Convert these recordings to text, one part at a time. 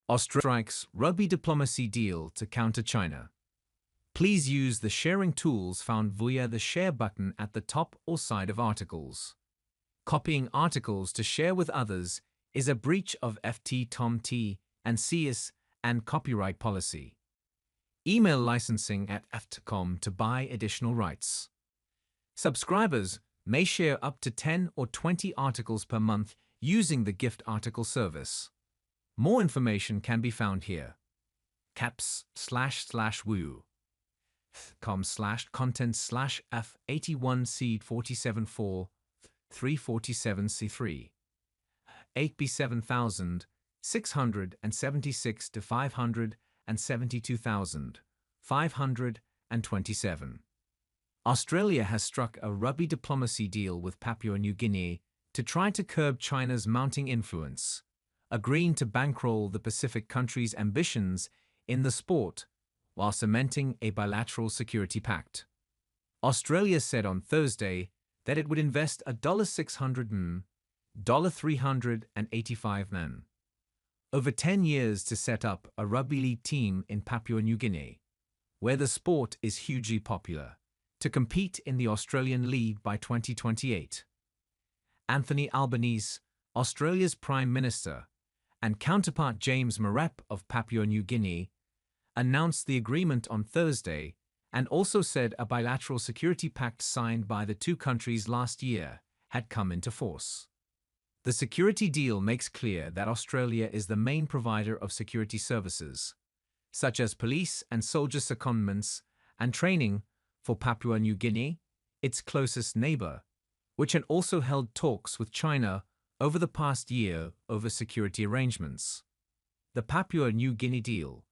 Australia strikes rugby diplomacy deal to counter China. Please use the sharing tools found via the share button at the top or side of articles. Copying articles to share with others is a breach of FT and CS and copyright policy. Email licensing at ft.com to buy additional rights. Subscribers may share up to 10 or 20 articles per month using the gift article service. More information can be found here. caps//woo com/content/f81c474 347c3 8b7676 to 572,527. Australia has struck a rugby diplomacy deal with Papua New Guinea to try to curb China's mounting influence, agreeing to bankroll the Pacific country's ambitions in the sport while cementing a bilateral security pact. Australia said on Thursday that it would invest $600 million, $385 million, over 10 years to set up a rugby league team in Papua New Guinea, where the sport is hugely popular, to compete in the Australian League by 2028. Anthony Albanese, Australia's Prime Minister, and counterpart James Marape of Papua New Guinea, announced the agreement on Thursday and also said a bilateral security pact signed by the two countries last year had come into force. The security deal makes clear that Australia is the main provider of security services, such as police and soldier secondments and training for Papua New Guinea, its closest neighbour, which had also held talks with China over the past year over security arrangements. The Papua New Guinea deal,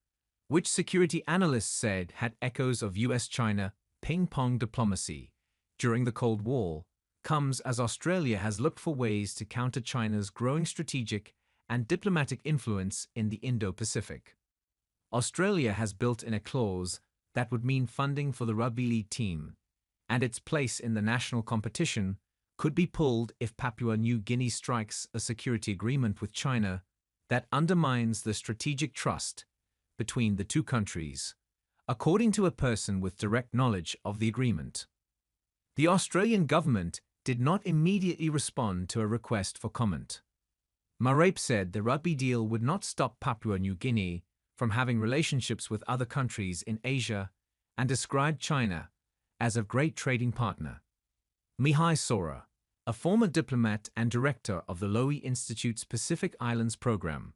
which security analysts said had echoes of US-China ping-pong diplomacy during the Cold War, comes as Australia has looked for ways to counter China's growing strategic and diplomatic influence in the Indo-Pacific. Australia has built in a clause that would mean funding for the rugby league team, and its place in the national competition could be pulled if Papua New Guinea strikes a security agreement with China that undermines the strategic trust between the two countries, according to a person with direct knowledge of the agreement. The Australian government did not immediately respond to a request for comment. Marape said the rugby deal would not stop Papua New Guinea from having relationships with other countries in Asia and described China as a great trading partner. Mihai Sora, a former diplomat and director of the Lowy Institute's Pacific Islands program,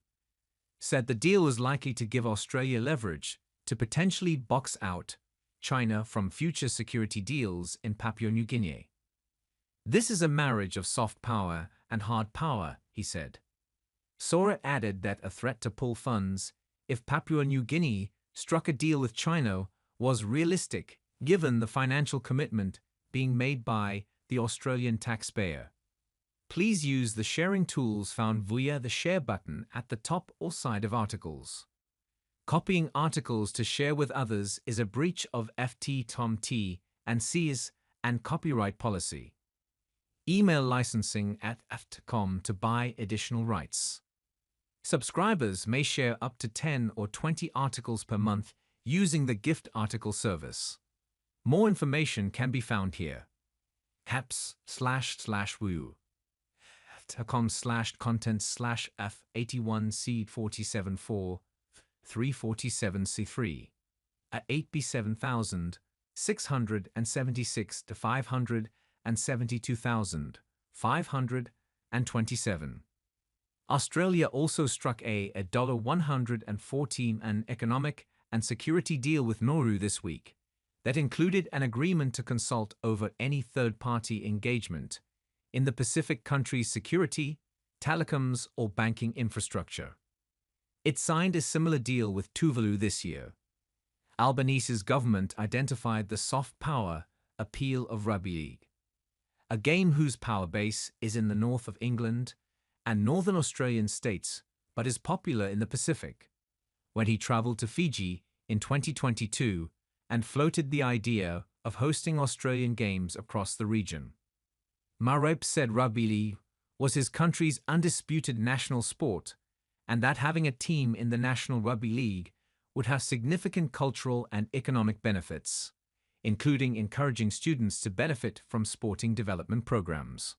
said the deal was likely to give Australia leverage to potentially box out China from future security deals in Papua New Guinea. This is a marriage of soft power and hard power, he said. Sora added that a threat to pull funds if Papua New Guinea struck a deal with China was realistic, given the financial commitment being made by the Australian taxpayer. Please use the sharing tools found via the share button at the top or side of articles. Copying articles to share with others is a breach of FT and CS and copyright policy. Email licensing at ft.com to buy additional rights. Subscribers may share up to 10 or 20 articles per month using the gift article service. More information can be found here. caps//woo com/content/f81c474 347c3 at 8b7676 to 572,527. Australia also struck a $114 an economic and security deal with Nauru this week that included an agreement to consult over any third-party engagement in the Pacific country's security, telecoms, or banking infrastructure. It signed a similar deal with Tuvalu this year. Albanese's government identified the soft power appeal of rugby league, a game whose power base is in the north of England and northern Australian states, but is popular in the Pacific, when he travelled to Fiji in 2022 and floated the idea of hosting Australian games across the region. Marape said rugby league was his country's undisputed national sport and that having a team in the National Rugby League would have significant cultural and economic benefits, including encouraging students to benefit from sporting development programs.